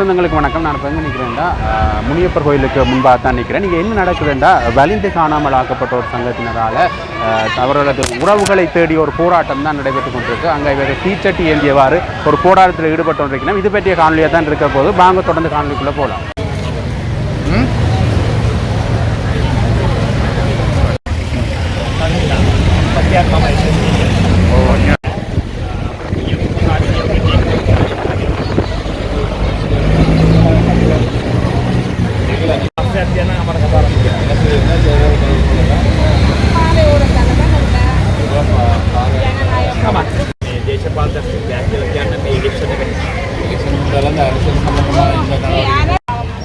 சொந்தங்களுக்கு வணக்கம். நான் இப்போ எங்கே நிற்கிறேன்டா, முனியப்பர் கோயிலுக்கு முன்பாக தான் நிற்கிறேன். நீங்கள் என்ன நடக்குதுண்டா, வலிந்து காணாமல் ஆக்கப்பட்ட ஒரு சங்கத்தினரால் அவர்களது உறவுகளை தேடி ஒரு போராட்டம் தான் நடைபெற்று கொண்டிருக்கு. அங்கே இவர் தீச்சட்டி ஏந்தியவாறு ஒரு போராட்டத்தில் ஈடுபட்டு கொண்டிருக்கிறோம். இது பற்றிய காணொலியாக தான் இருக்க போது வாங்க தொடர்ந்து காணொலிக்குள்ளே போகலாம்.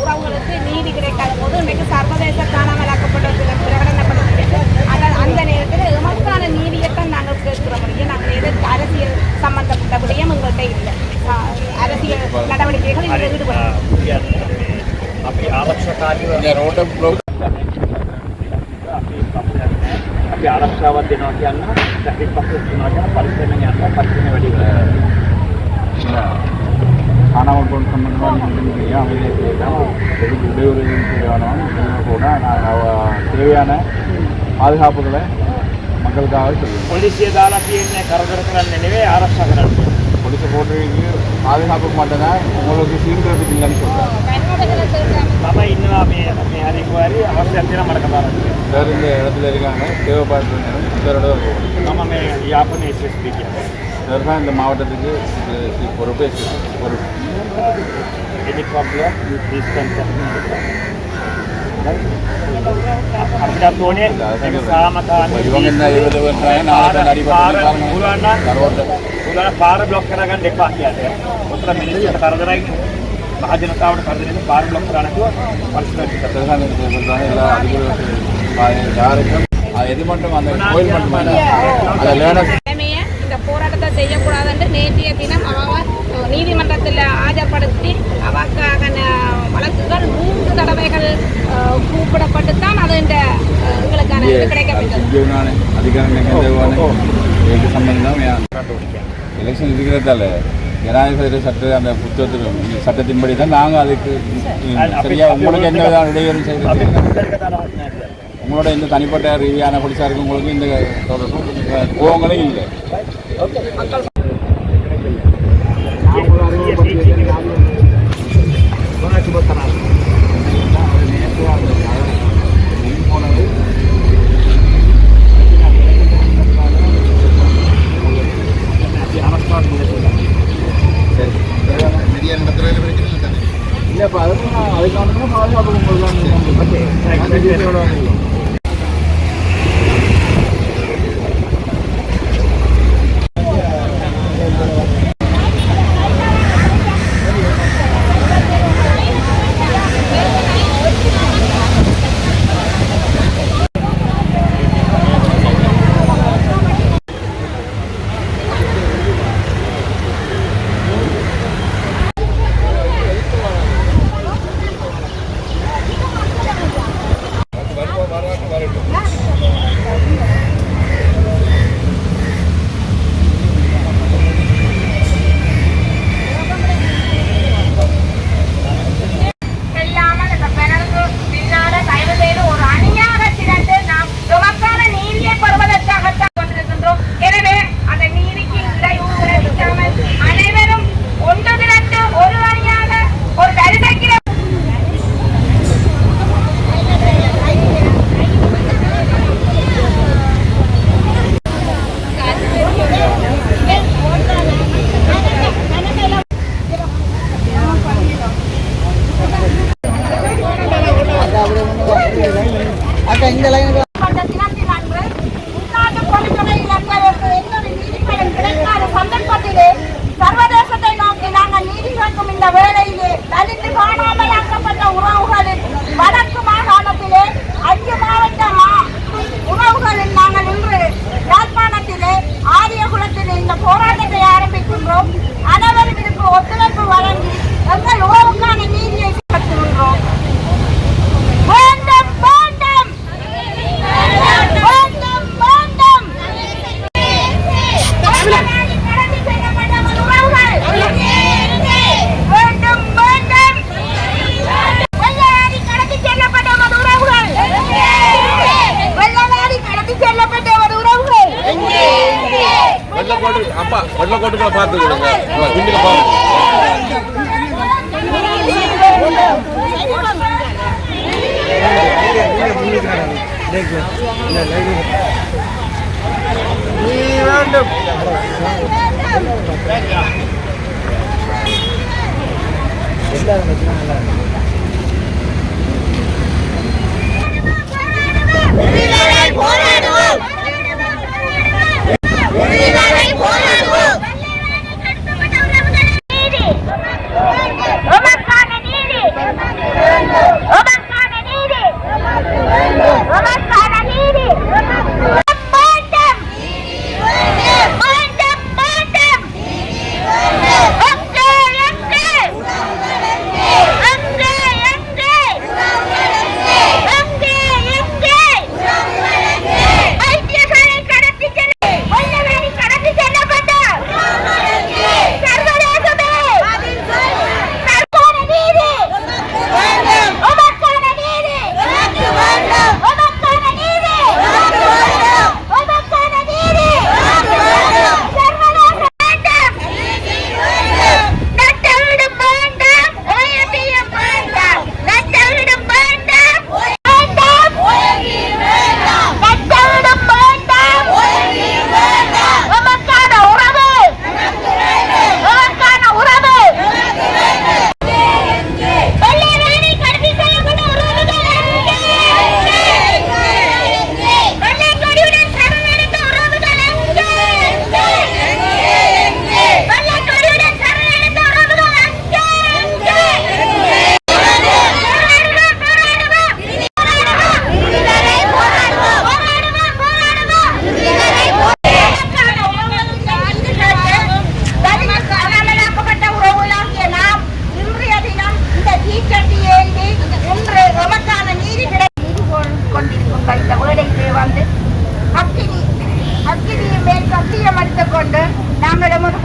உறவுகளுக்கு நீதி கிடைக்காத போது இன்னைக்கு சர்வதேச காணாமலாக்கப்பட்டவர்கள் பிரகடனப்படுகிறது. அந்த நேரத்தில் எமக்கான நீதியைத்தான் நாங்கள் கேட்கிற முடியும். நாங்கள் எதற்கு அரசியல் சம்பந்தப்பட்ட விடயம் எங்கள்கிட்ட இல்லை. அரசியல் நடவடிக்கைகள் இதில் ஈடுபடுறோம். ආරක්ෂාවක් දෙනවා කියන්න ට්‍රැෆික් පස්සේ තුනවා කියන පරිස්සමෙන් යන්න පරිස්සමෙන් වැඩි காணாமல் போன சம்பந்தமாக கூட தேவையான பாதுகாப்புகளை மக்களுக்காக சொல்லுவோம். පොලිසිය දාලා තියෙන්නේ කරදර කරන්නේ නෙවෙයි ආරක්ෂා කරන්නේ. போலீஸை போட்டுருக்கு பாதுகாப்புக்கு மட்டும்தான் உங்களுக்கு சீன்றது இல்லைன்னு சொல்கிறாங்க. நம்ம இன்னும் அறிவு அவசியம் தான் மறக்கலாம் சார் இந்த இடத்துல இருக்காங்க, தேவைப்படுறது சாரோட நம்ம யாப்பனே எஸ்எஸ்பிக்கு சார் தான் இந்த மாவட்டத்துக்கு பொறுப்பு any problem you please contact me. අපිට ඕනේ පාර බ්ලොක් කරගන්න එපා කියන්නේ. උතර මිනිස්සුන්ට කරදරයි මහජනතාවට කරදරයි පාර බ්ලොක් කරන්න කිව්වා පරිස්සමෙන් எது மட்டும் அந்த கோயில் மட்டும் இந்த போராட்டத்தை செய்யக்கூடாதுன்னு நேற்றைய தினம் அவன் நீதிமன்றத்தில் ஆஜர்படுத்தி அவக்காக வழக்குகள் 3 தடவைகள் கூப்பிடப்பட்டுத்தான் அது இந்த எங்களுக்கான கிடைக்கப்பட்டது. எலெக்ஷன் இருக்கிறதால ஜனாதிபதி சட்ட அந்த புத்தகத்தில் சட்டத்தின்படி தான் நாங்கள் அதுக்கு சரியா உங்களுக்கு என்ன விதமான இடையூறு செய்கிறது. உங்களோட இந்த தனிப்பட்ட ரீதியான போலீஸாருக்கு உங்களுக்கு இந்த தொடர்பும் கோவங்களும் இல்லை. இல்லைப்பா அதுக்கான பாதுகாப்பு உங்களுக்கு சர்வதேசத்தை நோக்கி நாங்கள் நீதி கேட்கும் இந்த வேளையிலே தலித்து காணாமலாக்கப்பட்ட உறவுகளின் வடக்கு மாகாணத்திலே 5 மாவட்ட உறவுகளில் நாங்கள் இன்று யாழ்ப்பாணத்திலே ஆரியகுளத்திலே இந்த போராட்டத்தை ஆரம்பிக்கின்றோம். அனைவரும் இதற்கு ஒத்துழைப்பு வழங்கி எங்கள் உறவுக்கான நீதியை பெற்றுகின்றோம். வேண்டும் வேண்டும் வேண்டும் வேண்டும் வேண்டும் வேண்டும் கோட்டு அப்பா வெள்ளை கோட்டுக்களை பார்த்து கொடுங்க குண்டுக்கு போகும் வேண்டும்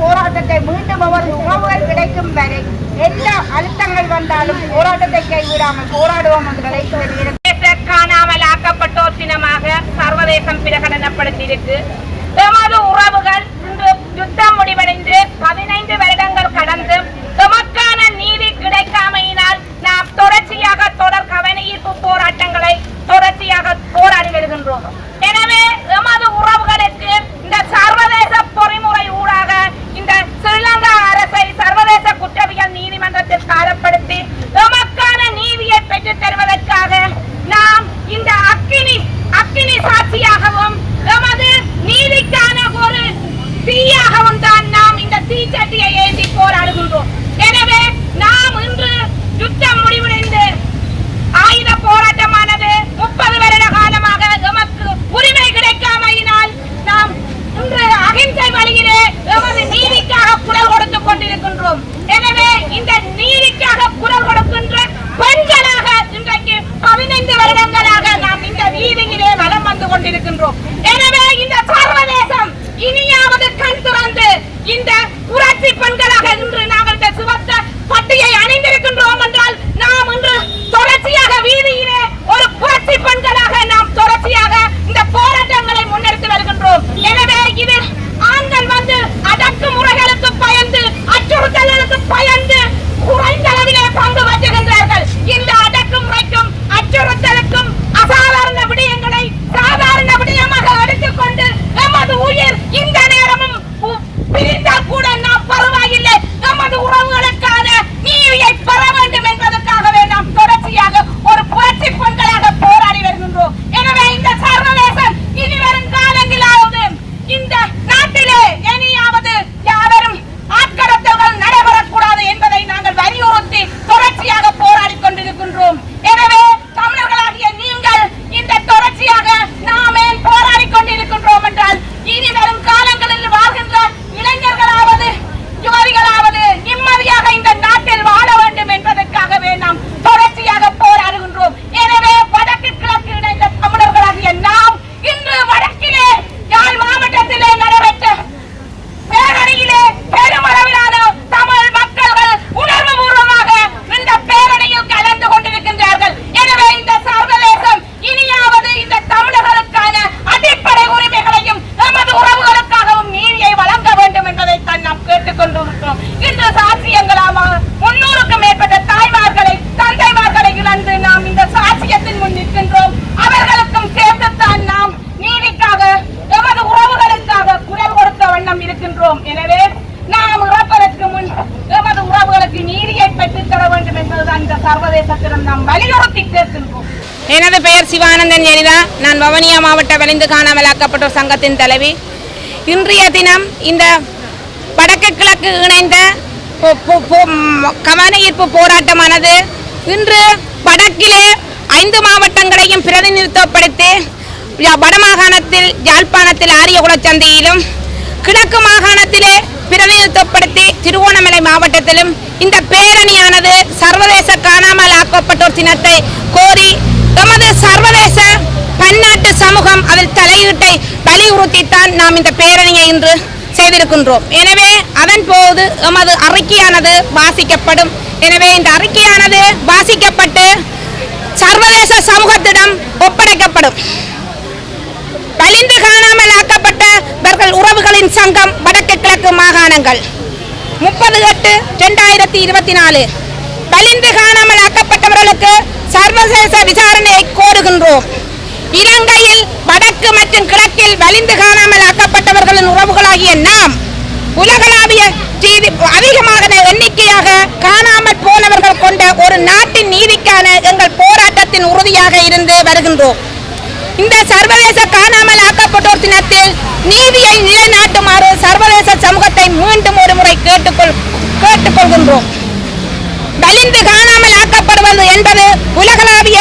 போராட்டத்தை மீண்டும் அவர் உறவுகள் கிடைக்கும் வரை எல்லா அழுத்தங்கள் வந்தாலும் போராட்டத்தை கைவிடாமல் போராடுவோம் என்று காணாமல் ஆக்கப்பட்டோர் தினமாக சர்வதேசம் பிரகடனப்படுத்தியிருக்கு. எமது உறவுகள் இன்று யுத்தம் முடிவடைந்து 15 வருடங்கள் கடந்து எமக்கான நீதி கிடைக்காமையினால் நாம் தொடர்ச்சியாக தொடர் கவனஈர்ப்பு போராட்டங்களை தொடர்ச்சியாக போராடி வருகின்றோம். எனவே எமது உறவுகளுக்கு இந்த சர்வதேச பொறிமுறை ஊடாக இந்த ஸ்ரீலங்கா அரசை சர்வதேச குற்றவியல் நீதிமன்றத்தில் காலப்படுத்தி எமக்கான நீதியை பெற்றுத் தருவதற்காக நாம் இந்த அக்கினி சாட்சியாகவும் எமது நீதிக்கான ஒரு தீயாகவும் தான் நாம் இந்த தீச்சட்டியை ஏந்தி போராடுகின்றோம். எனவே நாம் இன்று யுத்தம் முடிவடைந்து ஆயுத போராட்டமானது 30 வருட காலமாக எமக்கு உரிமை கிடைக்காமையினால் நாம் இன்று அகிம்சை வழியிலே எமது நீதிக்காக குரல் கொடுத்துக் கொண்டிருக்கின்றோம். எனவே இந்த நீதிக்காக குரல் கொடுக்கின்ற பெண்களாக இன்றைக்கு 15 வருடங்களாக நாம் இந்த வீதியிலே வலம் வந்து கொண்டிருக்கின்றோம். எனவே இந்த சர்வதேசம் இனியாவது கண் திறந்து இந்த புரட்சி பெண்களாக இன்று நாங்கள் இந்த சிவத்த பட்டியை அணிந்திருக்கின்றோம் என்றால் நாம் இன்று தொடர்ச்சியாக வீதியிலே ஒரு புரட்சி பெண்களாக நாம் தொடர்ச்சியாக இந்த போராட்டங்களை முன்னெடுத்து வருகின்றோம். எனவே இது ஆண்கள் வந்து அடக்குமுறைகளுக்கு பயந்து அச்சுறுத்தல்களுக்கு பயந்து குறைந்த அளவிலே பங்கு வச்சுகின்றார்கள். இந்த அடக்குமுறைக்கும் அச்சுறுத்தலுக்கும் அசாதாரண விடயங்களை சாதாரண விடயமாக எடுத்துக்கொண்டு எமது உயிர் இந்த நேரமும் பிரிந்தால் கூட நாம் பரவாயில்லை, எனது பெயர் சிவானந்தன் ஜெனிதா. நான் வவுனியா மாவட்ட வலிந்து காணாமலாக்கப்பட்டோர் சங்கத்தின் தலைவி. இன்றைய தினம் இந்த வடக்கு கிழக்கு இணைந்த கவன ஈர்ப்பு போராட்டமானது இன்று வடக்கிலே 5 மாவட்டங்களையும் பிரதிநிதித்துவப்படுத்தி வடமாகாணத்தில் யாழ்ப்பாணத்தில் ஆரியகுளச்சந்தையிலும், கிழக்கு மாகாணத்திலே பிரதிநிதித்துவப்படுத்தி திருவோணமலை மாவட்டத்திலும் இந்த பேரணியானது சர்வதேச காணாமல் ஆக்கப்பட்டோர் தினத்தை கோரி எமது சர்வதேச பன்னாட்டு சமூகம் அதில் தலையீட்டை வலியுறுத்தித்தான் நாம் இந்த பேரணியை இன்று செய்திருக்கின்றோம். எனவே அதன் போது எமது அறிக்கையானது வாசிக்கப்படும். எனவே இந்த அறிக்கையானது வாசிக்கப்பட்டு சர்வதேச சமூகத்திடம் ஒப்படைக்கப்படும். வலிந்து காணாமல் ஆக்கப்பட்டவர்கள் உறவுகளின் சங்கம் வடக்கு கிழக்கு மாகாணங்கள் 30/8/2024 வலிந்து காணாமல் ஆக்கப்பட்டவர்களுக்கு சர்வதேச விசாரணையை கோருகின்றோம். இலங்கையில் வடக்கு மற்றும் கிழக்கில் வலிந்து காணாமல் ஆக்கப்பட்டவர்களின் உறவுகளாகிய நாம் உலகளாவிய அதிகமான எண்ணிக்கையாக காணாமல் போனவர்கள் கொண்ட ஒரு நாட்டின் நீதிக்கான எங்கள் போராட்டத்தின் உறுதியாக இருந்து வருகின்றோம். இந்த சர்வதேச காணாமல் ஆக்கப்பட்டோர் தினத்தில் நீதியை நிலைநாட்டுமாறு சர்வதேச சமூகத்தை மீண்டும் ஒரு முறை கேட்டுக்கொள்கின்றோம். வலிந்து காணாமல் ஆக்கப்படுவது என்பது உலகளாவிய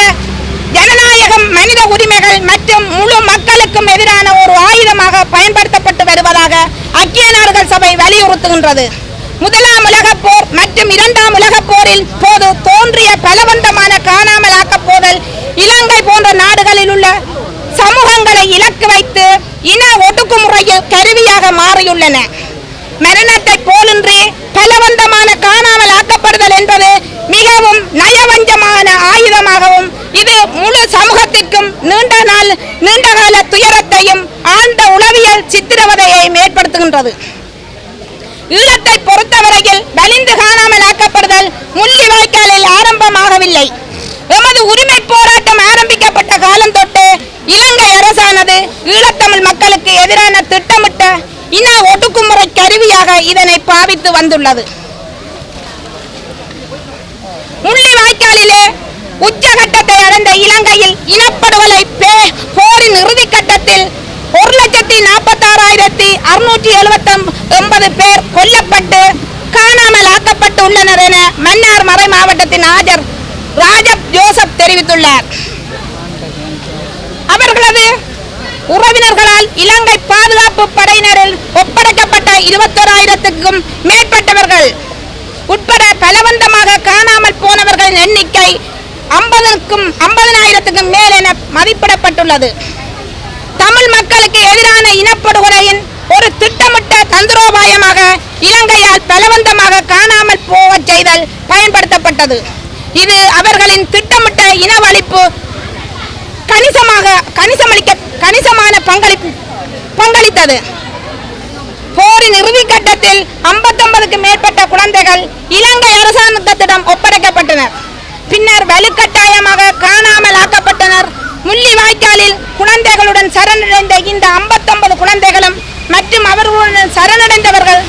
ஜனநாயகம், மனித உரிமைகள் மற்றும் முழு மக்களுக்கும் எதிரான ஒரு ஆயுதமாக பயன்படுத்தப்பட்டு வருவதாக ஐக்கிய நாடுகள் சபை வலியுறுத்துகின்றது. முதலாம் உலகப் போர் மற்றும் 2ஆம் உலகப் போரில் போது தோன்றிய பலவந்தமான காணாமல் ஆக்கப்போதல் இலங்கை போன்ற நாடுகளில் உள்ள சமூகங்களை இலக்கு வைத்து இன ஒடுக்குமுறையில் கருவியாக மாறியுள்ளன. மரணத்தை போலின்றி பலவந்தமான காணாமல் ஆக்கப்படுதல் என்பது மிகவும் நயவஞ்சமான ஆயுதமாகவும் இது முழு சமூகத்திற்கும் நீண்டகால துயரத்தையும் ஆழ்ந்த உளவியல் சித்திரவதையையும் ஏற்படுத்துகின்றது. ஈழத்தை பொறுத்தவரையில் வலிந்து காணாமல் ஆக்கப்படுதல் முள்ளிவாய்க்காலில் ஆரம்பமாகவில்லை. எமது உரிமை போராட்டம் ஆரம்பிக்கப்பட்ட காலம் தொட்டு இலங்கை அரசானது ஈழத்தமிழ் மக்களுக்கு எதிரான திட்டமிட்ட இன ஒடுக்குமுறை கருவியாக இதனை பாவித்து வந்துள்ளது. முள்ளிவாய்க்காலிலே உச்சகட்டத்தை அடைந்த இலங்கையில் இனப்படுகொலை போரின் இறுதி கட்டத்தில் 1,46,679 பேர் கொல்லப்பட்டு காணாமல் ஆக்கப்பட்டு உள்ளனர் என மன்னார் மறை மாவட்டத்தின் ஆஜர் ராஜப் ஜோசப் தெரிவித்துள்ளார். அவர்களது உறவினர்களால் இலங்கை பாதுகாப்பு படையினரில் ஒப்படைக்கப்பட்ட 21,000க்கும் மேற்பட்டவர்கள் உட்பட பலவந்தமாக காணாமல் போனவர்களின் எண்ணிக்கை 50,000க்கும் மேல் என மதிப்பிடப்பட்டுள்ளது. தமிழ் மக்களுக்கு எதிரான இனப்படுகொலையின் ஒரு திட்டமிட்ட தந்திரோபாயமாக இலங்கையால் பலவந்தமாக காணாமல் போகச் செய்தல் பயன்படுத்தப்பட்டது. இது அவர்களின் திட்டமிட்ட இனவழிப்பு கணிசமான பங்களித்தது. போரின் இறுதி கட்டத்தில் 59க்கும் மேற்பட்ட குழந்தைகள் இலங்கை அரசாங்கத்திடம் ஒப்படைக்கப்பட்டனர். பின்னர் வலுக்கட்டாயமாக காணாமல் ஆக்கப்பட்டனர். முள்ளிவாய்க்காலில் குழந்தைகளுடன் சரணடைந்த இந்த 59 குழந்தைகளும் மற்றும் அவர்களுடன் சரணடைந்தவர்கள்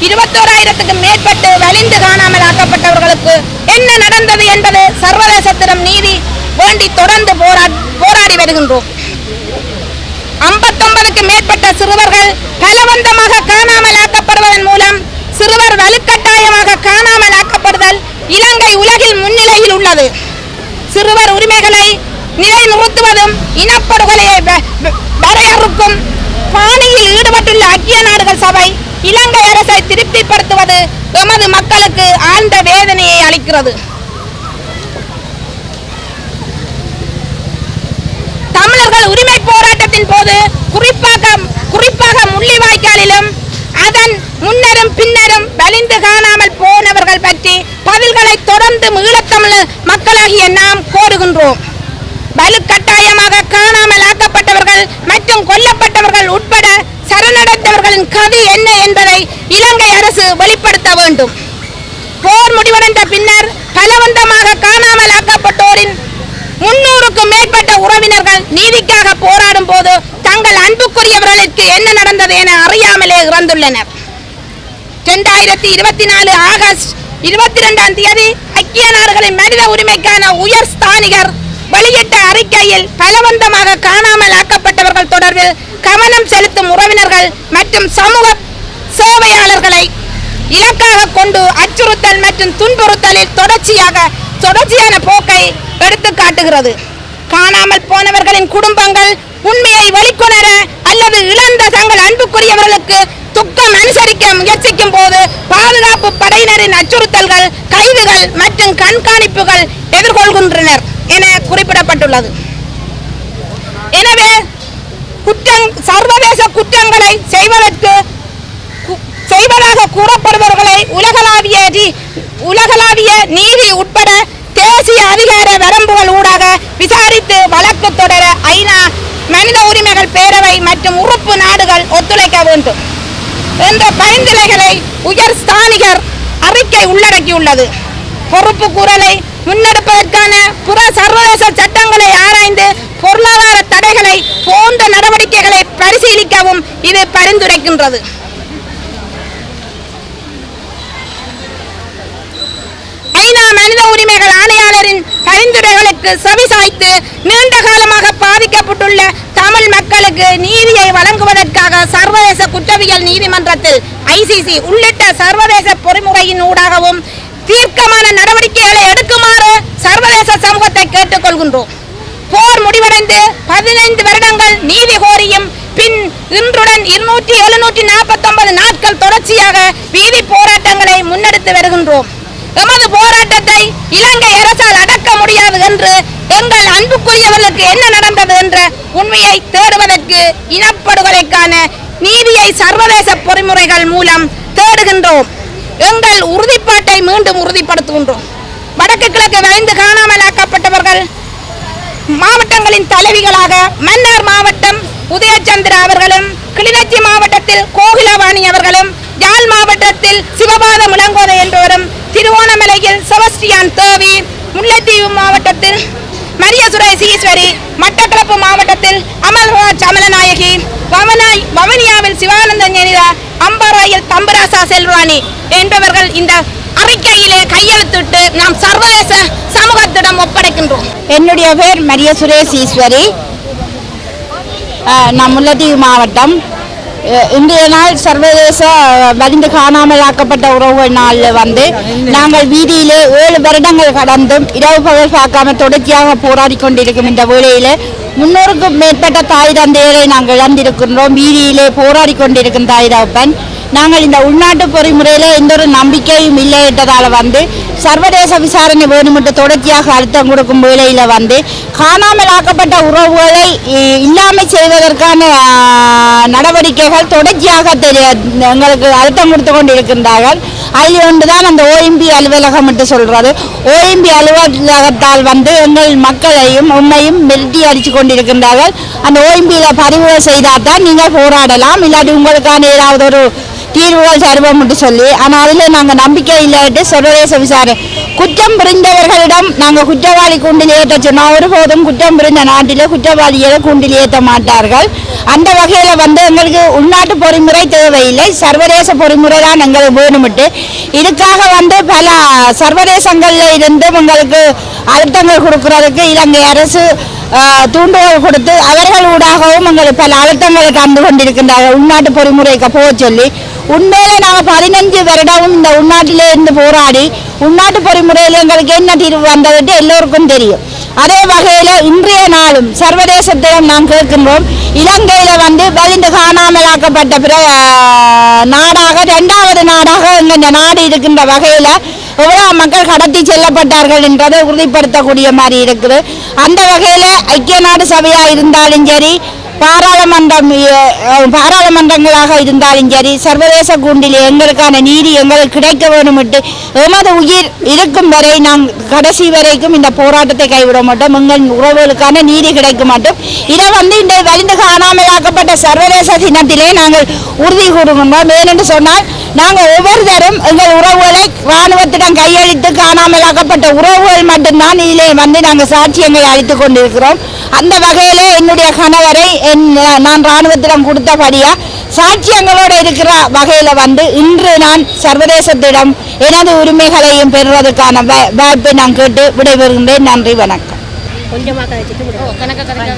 21,000க்கும் மேற்பட்டு வலிந்து காணாமல் ஆக்கப்பட்டவர்களுக்கு என்ன நடந்தது என்பது சர்வதேசத்திடம் நீதி வேண்டி தொடர்ந்து போராடி வருகின்றோம். 59க்கும் மேற்பட்ட சிறுவர்கள் பலவந்தமாக காணாமல் ஆக்கப்படுவதன் மூலம் சிறுவர் வலுக்கட்டாயமாக காணாமல் ஆக்கப்படுதல் இலங்கை உலகில் முன்னிலையில் உள்ளது. சிறுவர் உரிமைகளை நிலைநிறுத்துவதும் இனப்படுகொலையை வரையறுக்கும் பாணியில் ஈடுபட்டுள்ள ஐக்கிய நாடுகள் சபை இலங்கை அரசை திருப்திப்படுத்துவது எமது மக்களுக்கு ஆழ்ந்த வேதனையை அளிக்கிறது. தமிழர்கள் உரிமை போராட்டத்தின் போது குறிப்பாக முள்ளிவாய்க்காலிலும் அதன் முன்னரும் பின்னரும் வலிந்து காணாமல் போனவர்கள் பற்றி பதில்களை தொடர்ந்து ஈழத்தமிழ் மக்களாகிய நாம் கோருகின்றோம். வலுக்கட்டாயமாக காணாமல் ஆக்கப்பட்டவர்கள் மற்றும் கொல்லப்பட்டவர்கள் உட்பட சரணடைந்தவர்களின் கதி என்ன என்பதை இலங்கை அரசு வெளிப்படுத்த வேண்டும். போர் முடிவடைந்த பின்னர் பலவந்தமாக காணாமல் ஆக்கப்பட்டோரின் 300க்கும் மேற்பட்ட உறவினர்கள் நீதிக்காக போராடும் போது தங்கள் அன்புக்குரியவர்களுக்கு என்ன நடந்தது என அறியாமலே இறந்துள்ளனர். 2024 ஆகஸ்ட் 22ஆம் தேதி ஐக்கிய நாடுகளின் மனித உரிமைக்கான உயர் ஸ்தானிகர் வெளியிட்ட அறிக்கையில் பலவந்தமாக காணாமல் ஆக்கப்பட்டவர்கள் தொடர்பில் கவனம் செலுத்தும் உறவினர்கள் மற்றும் சமூக சேவையாளர்களை இலக்காக கொண்டு அச்சுறுத்தல் மற்றும் துன்புறுத்தலில் தொடர்ச்சியான போக்கை எடுத்து காட்டுகிறது. காணாமல் போனவர்களின் குடும்பங்கள் உண்மையை வெளிக்கொணர அல்லது இழந்த தங்கள் அன்புக்குரியவர்களுக்கு துக்கம் அனுசரிக்க முயற்சிக்கும் போது பாதுகாப்பு படையினரின் அச்சுறுத்தல்கள், கைதுகள் மற்றும் கண்காணிப்புகள் எதிர்கொள்கின்றனர் என குறிப்பிடப்பட்டுள்ளது. எனவே சர்வதேச குற்றங்களை செய்வதாக கூறப்படுபவர்களை உலகளாவிய நீதி உட்பட தேசிய அதிகார வரம்புகள் ஊடாக விசாரித்து வழக்கு தொடர ஐநா மனித உரிமைகள் பேரவை மற்றும் உறுப்பு நாடுகள் ஒத்துழைக்க வேண்டும் என்ற பரிந்துரைகளை உயர் ஸ்தானிகர் அறிக்கை உள்ளடக்கியுள்ளது. பொறுப்பு கூறலை முன்னெடுப்பதற்கான புற சர்வதேச சட்டங்களை ஆராய்ந்து பொருளாதார தடைகளை போன்ற நடவடிக்கைகளை பரிசீலிக்கவும் இது பரிந்துரைக்கின்றது. ஐநா மனித உரிமைகள் ஆணையாளரின் பரிந்துரைகளுக்கு செவிசாய்த்து நீண்ட காலமாக பாதிக்கப்பட்டுள்ள தமிழ் மக்களுக்கு நீதியை வழங்குவதற்காக சர்வதேச குற்றவியல் நீதிமன்றத்தில் ICC உள்ளிட்ட சர்வதேச பொறிமுறையின் ஊடாகவும் தீர்க்கமான நடவடிக்கைகளை எடுக்குமாறு சர்வதேச சமூகத்தை கேட்டுக்கொள்கின்றோம். போர் முடிவடைந்து 15 வருடங்கள் நீதி கோரியும் பின் இன்றுடன் 749 நாட்கள் தொடர்ச்சியாக வீதி போராட்டங்களை முன்னெடுத்து வருகின்றோம். எமது போராட்டத்தை இலங்கை அரசால் அடக்க முடியாது என்று எங்கள் அன்புக்குரியவர்களுக்கு என்ன நடந்தது என்ற உண்மையை தேடுவதற்கு இனப்படுகொலைக்கான நீதியை சர்வதேச பொறிமுறைகள் மூலம் தேடுகின்றோம். எங்கள் உறுதிப்பாட்டை மீண்டும் உறுதிப்படுத்துகின்றோம். வடக்கு கிழக்கு வலிந்து காணாமலாக்கப்பட்டவர்கள் மாவட்டங்களின் தலைவிகளாக மன்னார் மாவட்டம் உதயச்சந்திரா அவர்களும், கிளிநொச்சி மாவட்டத்தில் கோகிலவாணி அவர்களும், யாழ் மாவட்டத்தில் சிவபாதம் இளங்கோதை என்பவரும், திருவோணமலையில் செபஸ்டியான் தேவி, முல்லைத்தீவு மாவட்டத்தில் மரிய சுரேஷ் ஈஸ்வரி, மட்டக்களப்பு மாவட்டத்தில் அமல்ராஜ் அமலநாயகி, வவனியாவில் சிவானந்தன் ஜெனிதா, அம்பாராயில் தம்பராசா செல்வாணி என்பவர்கள் இந்த அறிக்கையிலே கையெழுத்திட்டு நாம் சர்வதேச சமூகத்திடம் ஒப்படைக்கின்றோம். என்னுடைய பேர் மரிய சுரேஷ் ஈஸ்வரி. நான் முல்லைத்தீவு மாவட்டம். இன்றைய நாள் சர்வதேச வலிந்து காணாமலாக்கப்பட்ட உறவுகள் நாளில் நாங்கள் வீதியிலே 7 வருடங்கள் கடந்தும் இரவு பகல் பார்க்காம தொடர்ச்சியாக போராடி கொண்டிருக்கும் இந்த வேளையில் 300க்கும் மேற்பட்ட தாய் தந்தையரை நாங்கள் இழந்திருக்கின்றோம். வீதியிலே போராடி கொண்டிருக்கும் தாய் தகப்பன். நாங்கள் இந்த உள்நாட்டு பொறிமுறையில் எந்த ஒரு நம்பிக்கையும் இல்லை என்றதால் சர்வதேச விசாரணை வேணுமென்று தொடர்ச்சியாக அழுத்தம் கொடுக்கும் வேளையில் காணாமலாக்கப்பட்ட உறவுகளை இல்லாமல் செய்வதற்கான நடவடிக்கைகள் தொடர்ச்சியாக எங்களுக்கு அழுத்தம் கொடுத்து கொண்டிருக்கின்றார்கள். அதில் ஒன்றுதான் அந்த OMB அலுவலகம் என்று சொல்கிறது. OMB அலுவலகத்தால் எங்கள் மக்களையும் உண்மையும் மிரட்டி அடித்து கொண்டிருக்கின்றார்கள். அந்த OMBயில் பதிவு செய்தால் தான் நீங்கள் போராடலாம், இல்லாட்டி உங்களுக்கான ஏதாவது ஒரு தீர்வுகள் தருவோம் என்று சொல்லி. ஆனால் அதில் நாங்கள் நம்பிக்கை இல்லாட்டு சர்வதேச விசாரணை குற்றம் புரிந்தவர்களிடம் நாங்கள் குற்றவாளி கூண்டில் ஏற்ற சொன்னால் ஒருபோதும் குற்றம் புரிந்த நாட்டில் குற்றவாளிகளை கூண்டில் ஏற்ற மாட்டார்கள். அந்த வகையில் எங்களுக்கு உள்நாட்டு பொறிமுறை தேவையில்லை, சர்வதேச பொறிமுறை தான் எங்களுக்கு வேணுமிட்டு இதுக்காக பல சர்வதேசங்களில் இருந்து எங்களுக்கு அழுத்தங்கள் கொடுக்கறதுக்கு இலங்கை அரசு தூண்டுகோல் கொடுத்து அவர்கள் ஊடாகவும் எங்களுக்கு பல அழுத்தங்களை தந்து கொண்டிருக்கின்றார்கள் உள்நாட்டு பொறிமுறைக்கு போக சொல்லி. உண்மையிலே நாங்கள் 15 வருடமும் இந்த உள்நாட்டிலே இருந்து போராடி உள்நாட்டு பொறிமுறையில் எங்களுக்கு என்ன தீர்வு வந்தது எல்லோருக்கும் தெரியும். அதே வகையில் இன்றைய நாளும் சர்வதேசத்திடம் நாம் கேட்கின்றோம், இலங்கையில் வலிந்து காணாமலாக்கப்பட்ட நாடாக 2வது நாடாக இந்த நாடு இருக்கின்ற வகையில் எவ்வளோ மக்கள் கடத்தி செல்லப்பட்டார்கள் என்றதை உறுதிப்படுத்தக்கூடிய மாதிரி இருக்குது. அந்த வகையில் ஐக்கிய நாடு சபையாக இருந்தாலும் சரி, பாராளுமன்றங்களாக இருந்தாலும் சரி, சர்வதேச கூண்டில் எங்களுக்கான நீதி எங்களுக்கு கிடைக்க வேண்டும்ட்டு எமது உயிர் இருக்கும் வரை நாம் கடைசி வரைக்கும் இந்த போராட்டத்தை கைவிட மாட்டோம். எங்கள் உறவுகளுக்கான நீதி கிடைக்க மாட்டோம். இதை இந்த வலிந்து காணாமலாக்கப்பட்ட சர்வதேச தினத்திலே நாங்கள் உறுதி கூறுகின்றோம். ஏனென்று சொன்னால் நாங்கள் ஒவ்வொருத்தரும் எங்கள் உறவுகளை இராணுவத்திடம் கையளித்து காணாமலாக்கப்பட்ட உறவுகள் மட்டும்தான் இதிலே நாங்கள் சாட்சியங்களை அளித்துக் கொண்டிருக்கிறோம். அந்த வகையில் என்னுடைய கணவரை நான் இராணுவத்திடம் கொடுத்தபடியா சாட்சியங்களோடு இருக்கிற வகையில் இன்று நான் சர்வதேசத்திடம் எனது உரிமைகளையும் பெறுவதற்கான வாய்ப்பை நான் கேட்டு விடைபெறுகின்றேன். நன்றி, வணக்கம். கொஞ்சமாக கதைச்சிட்டு கணக்காக.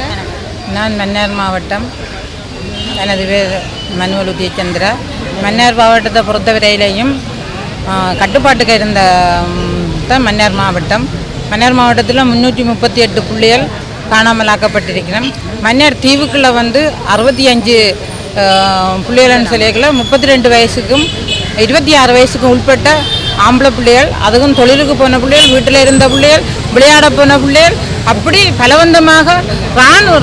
நான் மன்னார் மாவட்டம். எனது பேர் மனுவல் உதயச்சந்திரா. மன்னார் மாவட்டத்தை பொறுத்தவரையிலையும் கட்டுப்பாட்டுக்கு இருந்த தான் மன்னார் மாவட்டம். மன்னார் மாவட்டத்தில் 338 புள்ளிகள் காணாமல் ஆக்கப்பட்டிருக்கிறோம். மன்னார் தீவுக்குள்ளே 65 புள்ளிகள்னு சொல்லியிருக்கல 32 வயசுக்கும் 26 வயசுக்கும் உட்பட்ட ஆம்பளை பிள்ளைகள், அதுவும் தொழிலுக்கு போன பிள்ளைகள், வீட்டில் இருந்த பிள்ளைகள், விளையாட போன பிள்ளைகள், அப்படி பலவந்தமாக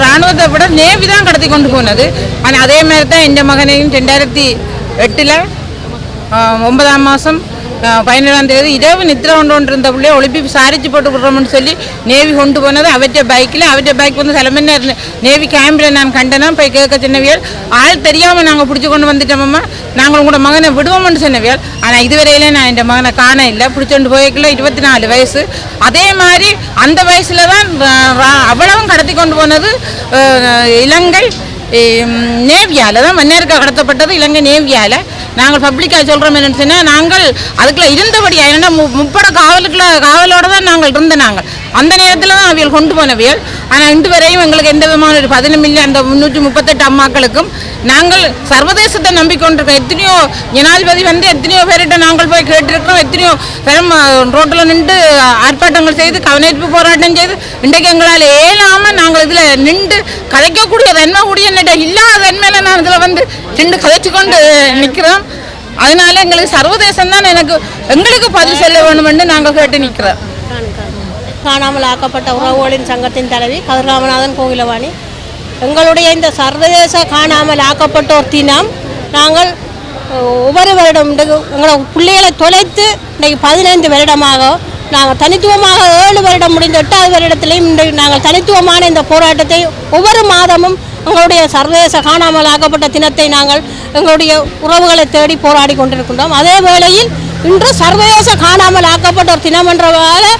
இராணுவத்தை விட நேவி தான் கடத்தி கொண்டு போனது. ஆனால் அதே மாதிரி தான் எந்த மகனையும் 2008 9ஆம் மாதம் 17ஆம் தேதி இரவு நித்திர கொண்டு இருந்த பிள்ளைய ஒளிப்பி விசாரிச்சு போட்டு விடுறோம்னு சொல்லி நேவி கொண்டு போனது. அவற்றை பைக் வந்து தலைமையாக இருந்த நேவி கேம்பில் நான் கண்டனா போய் கேட்க சொன்னவியல். ஆள் தெரியாமல் நாங்கள் பிடிச்சி கொண்டு வந்துட்டோம்மா, நாங்கள் உங்களோட மகனை விடுவோம்னு சொன்னவியல். ஆனால் இதுவரையிலே நான் இந்த மகனை காண இல்லை. பிடிச்சோண்டு போய்க்கல 24 வயசு. அதே மாதிரி அந்த வயசில் தான் அவ்வளவும் கடத்தி கொண்டு போனது இலங்கை நேவியால் தான். மன்னாருக்கு கடத்தப்பட்டது இலங்கை நேவியால். நாங்கள் பப்ளிக்காக சொல்கிறோம் என்னென்னு சொன்னால், நாங்கள் அதுக்குள்ளே இருந்தபடியா, ஏன்னா முப்பட காவலோடு தான் நாங்கள் நாங்கள் அந்த நேரத்தில் தான் அவியல் கொண்டு போனவியல். ஆனால் இன்று வரையும் எங்களுக்கு எந்த விதமான ஒரு பதிலும் இல்லை. அந்த 338 அம்மாக்களுக்கும் நாங்கள் சர்வதேசத்தை நம்பிக்கொண்டிருக்கோம். எத்தனையோ ஜனாதிபதி எத்தனையோ பேர்கிட்ட நாங்கள் போய் கேட்டிருக்கோம். எத்தனையோ தரம் ரோட்டில் நின்று ஆர்ப்பாட்டங்கள் செய்து கவனிப்பு போராட்டம் செய்து இன்றைக்கு எங்களால் ஏலாமல் நாங்கள் இதில் நின்று கதைக்கக்கூடிய தன்மை கூடிய இல்லாத தன்மையில் நான் இதில் நின்று கதைச்சு கொண்டு நிற்கிறோம். அதனால எங்களுக்கு சர்வதேசம் தான் எங்களுக்கு பதில் சொல்ல வேணும் என்று நாங்கள் கேட்டு நிற்கிறோம். காணாமல் ஆக்கப்பட்ட உறவுகளின் சங்கத்தின் தலைவி கதிர்ராமநாதன் கோகிலவாணி. எங்களுடைய இந்த சர்வதேச காணாமல் ஆக்கப்பட்டோர் தினம் நாங்கள் ஒவ்வொரு வருடம் எங்களை பிள்ளைகளை தொலைத்து இன்றைக்கு 15 வருடமாக நாங்கள் தனித்துவமாக 7 வருடம் முடிந்த 8வது வருடத்திலையும் இன்றைக்கு நாங்கள் தனித்துவமான இந்த போராட்டத்தை ஒவ்வொரு மாதமும் எங்களுடைய சர்வதேச காணாமல் ஆக்கப்பட்ட தினத்தை நாங்கள் எங்களுடைய உறவுகளை தேடி போராடி கொண்டிருக்கின்றோம். அதே வேளையில் இன்று சர்வதேச காணாமல் ஆக்கப்பட்டோர் தினம் என்றவாறு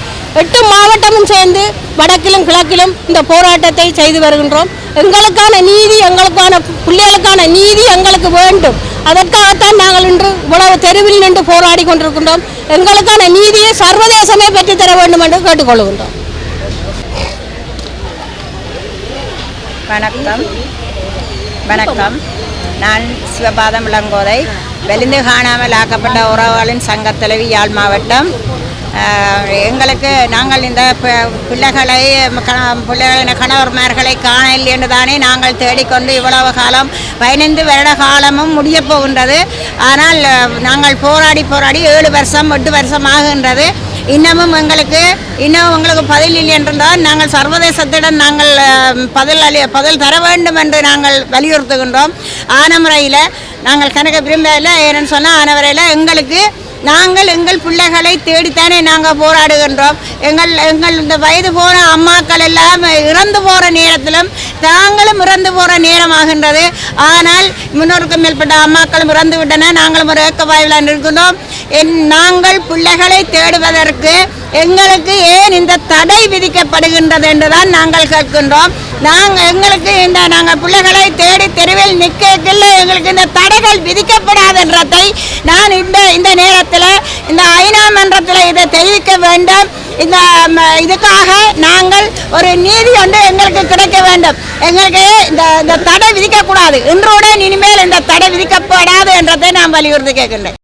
8 மாவட்டமும் சேர்ந்து வடக்கிலும் கிழக்கிலும் இந்த போராட்டத்தை செய்து வருகின்றோம். எங்களுக்கான நீதி, எங்களுக்கான பிள்ளைகளுக்கான நீதி எங்களுக்கு வேண்டும். அதற்காகத்தான் நாங்கள் இன்று இவ்வளவு தெருவில் நின்று போராடி கொண்டிருக்கின்றோம். எங்களுக்கான நீதியை சர்வதேசமே பெற்றுத்தர வேண்டும் என்று கேட்டுக்கொள்கின்றோம். வணக்கம். நான் சிவபாதம் இளங்கோதை, வெளிந்து காணாமல் ஆக்கப்பட்ட உறவுகளின் சங்க தலைவி, யாழ் மாவட்டம். எங்களுக்கு நாங்கள் இந்த பிள்ளைகளின் கணவர்மார்களை காணவில்லை என்று தானே நாங்கள் தேடிக்கொண்டு இவ்வளவு காலம் 15 வருட காலமும் முடிய போகின்றது. ஆனால் நாங்கள் போராடி 7 வருஷம் 8 வருஷம் ஆகின்றது. இன்னமும் எங்களுக்கு பதில் இல்லை என்றால் நாங்கள் சர்வதேசத்திடம் நாங்கள் பதில் தர வேண்டும் என்று நாங்கள் வலியுறுத்துகின்றோம். ஆன முறையில் நாங்கள் கணக்க விரும்பல. ஏன்னு சொன்னால் ஆன முறையில் நாங்கள் எங்கள் பிள்ளைகளை தேடித்தானே நாங்கள் போராடுகின்றோம். எங்கள் இந்த வயது போன அம்மாக்கள் எல்லாம் இறந்து போகிற நேரத்திலும் தாங்களும் இறந்து போகிற நேரமாகின்றது. ஆனால் 300க்கும் மேற்பட்ட அம்மாக்களும் இறந்து விட்டன. நாங்களும் ஒரு ஏக்க வாய்வில் இருக்கின்றோம். நாங்கள் பிள்ளைகளை தேடுவதற்கு எங்களுக்கு ஏன் இந்த தடை விதிக்கப்படுகின்றது என்றுதான் நாங்கள் கேட்கின்றோம். நாங்கள் பிள்ளைகளை தேடி தெருவில் நிற்கல எங்களுக்கு இந்த தடைகள் விதிக்கப்படாதன்றதை நான் இந்த நேரத்தில் இந்த ஐநா மன்றத்தில் இதை தெரிவிக்க வேண்டும். இதுக்காக நாங்கள் ஒரு நீதி ஒன்று எங்களுக்கு கிடைக்க வேண்டும். எங்களுக்கு இந்த தடை விதிக்கக்கூடாது. இன்றுடன் இனிமேல் இந்த தடை விதிக்கப்படாது என்றதை நான் வலியுறுத்தி கேட்கின்றேன்.